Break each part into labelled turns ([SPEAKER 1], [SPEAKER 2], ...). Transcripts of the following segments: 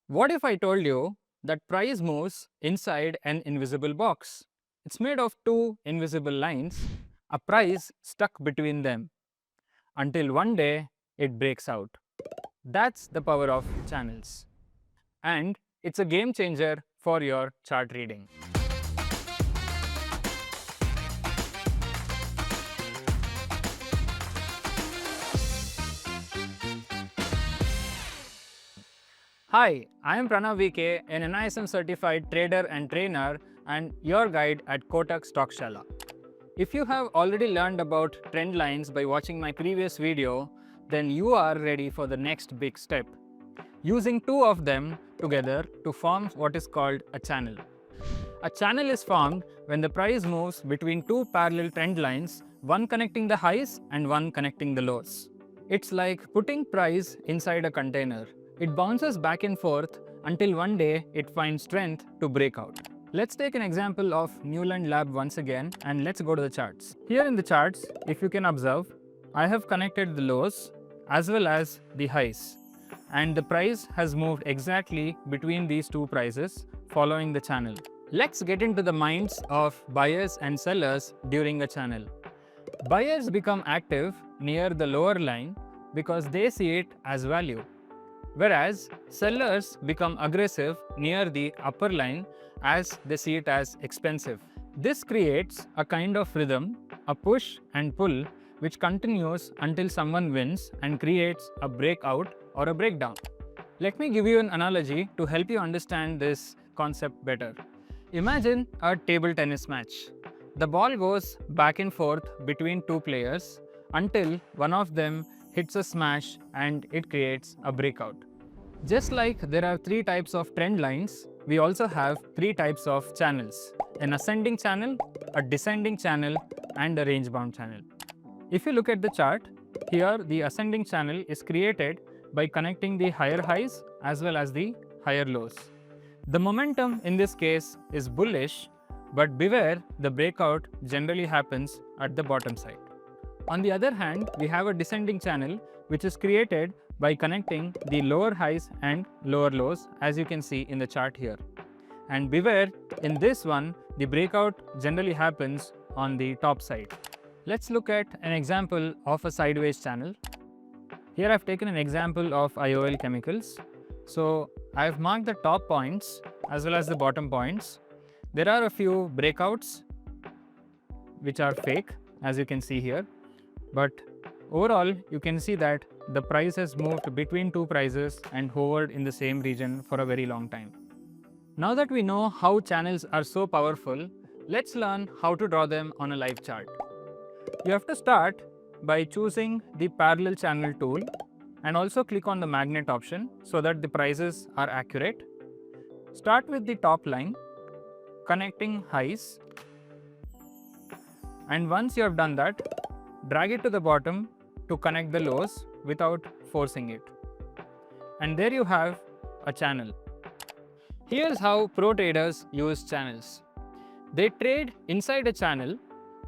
[SPEAKER 1] What if I told you that price moves inside an invisible box? It's made of two invisible lines, a price stuck between them, until one day it breaks out. That's the power of channels. And it's a game changer for your chart reading. Hi, I am Pranav VK, an NISM-certified trader and trainer and your guide at Kotak Stockshaala. If you have already learned about trend lines by watching my previous video, then you are ready for the next big step. Using two of them together to form what is called a channel. A channel is formed when the price moves between two parallel trend lines, one connecting the highs and one connecting the lows. It's like putting price inside a container. It bounces back and forth until one day it finds strength to break out. Let's take an example of Newland Lab once again and let's go to the charts. Here in the charts, if you can observe, I have connected the lows as well as the highs, and the price has moved exactly between these two prices following the channel. Let's get into the minds of buyers and sellers during the channel. Buyers become active near the lower line because they see it as value, whereas sellers become aggressive near the upper line as they see it as expensive. This creates a kind of rhythm, a push and pull, which continues until someone wins and creates a breakout or a breakdown. Let me give you an analogy to help you understand this concept better. Imagine a table tennis match. The ball goes back and forth between two players until one of them hits a smash and it creates a breakout. Just like there are three types of trend lines, we also have three types of channels: an ascending channel, a descending channel, and a range bound channel. If you look at the chart, here the ascending channel is created by connecting the higher highs as well as the higher lows. The momentum in this case is bullish, but beware, the breakout generally happens at the bottom side. On the other hand, we have a descending channel which is created by connecting the lower highs and lower lows, as you can see in the chart here. And beware, in this one, the breakout generally happens on the top side. Let's look at an example of a sideways channel. Here I've taken an example of IOL chemicals. So I've marked the top points as well as the bottom points. There are a few breakouts which are fake, as you can see here. But overall, you can see that the price has moved between two prices and hovered in the same region for a very long time. Now that we know how channels are so powerful, let's learn how to draw them on a live chart. You have to start by choosing the parallel channel tool and also click on the magnet option so that the prices are accurate. Start with the top line, connecting highs, and once you have done that, drag it to the bottom to connect the lows without forcing it. And there you have a channel. Here's how pro traders use channels. They trade inside a channel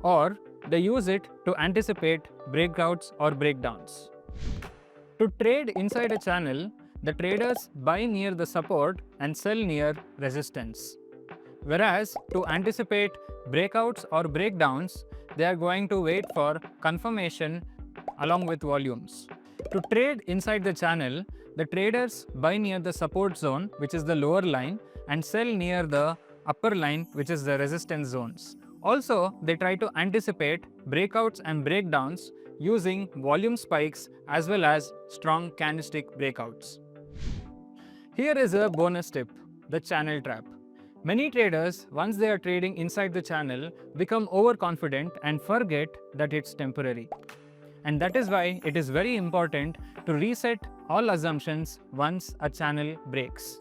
[SPEAKER 1] or they use it to anticipate breakouts or breakdowns. To trade inside a channel, the traders buy near the support and sell near resistance. Whereas to anticipate breakouts or breakdowns, they are going to wait for confirmation along with volumes. To trade inside the channel, the traders buy near the support zone, which is the lower line, and sell near the upper line, which is the resistance zones. Also, they try to anticipate breakouts and breakdowns using volume spikes as well as strong candlestick breakouts. Here is a bonus tip, the channel trap. Many traders, once they are trading inside the channel, become overconfident and forget that it's temporary. And that is why it is very important to reset all assumptions once a channel breaks.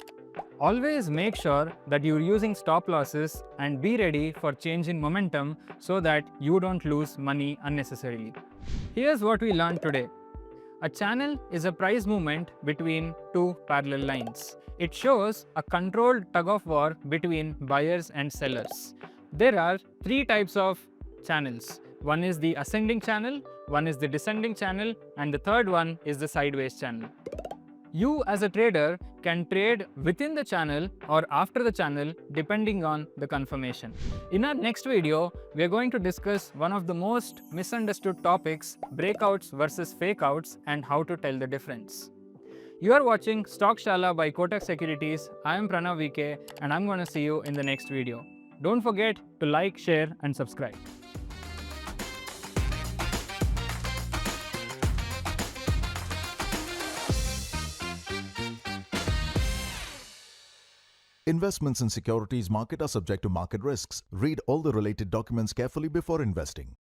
[SPEAKER 1] Always make sure that you're using stop losses and be ready for change in momentum so that you don't lose money unnecessarily. Here's what we learned today. A channel is a price movement between two parallel lines. It shows a controlled tug-of-war between buyers and sellers. There are three types of channels. One is the ascending channel, one is the descending channel, and the third one is the sideways channel. You as a trader can trade within the channel or after the channel depending on the confirmation. In our next video, we are going to discuss one of the most misunderstood topics, breakouts versus fakeouts, and how to tell the difference. You are watching Stockshaala by Kotak Securities. I am Pranav VK and I'm going to see you in the next video. Don't forget to like, share and subscribe.
[SPEAKER 2] Investments in securities market are subject to market risks. Read all the related documents carefully before investing.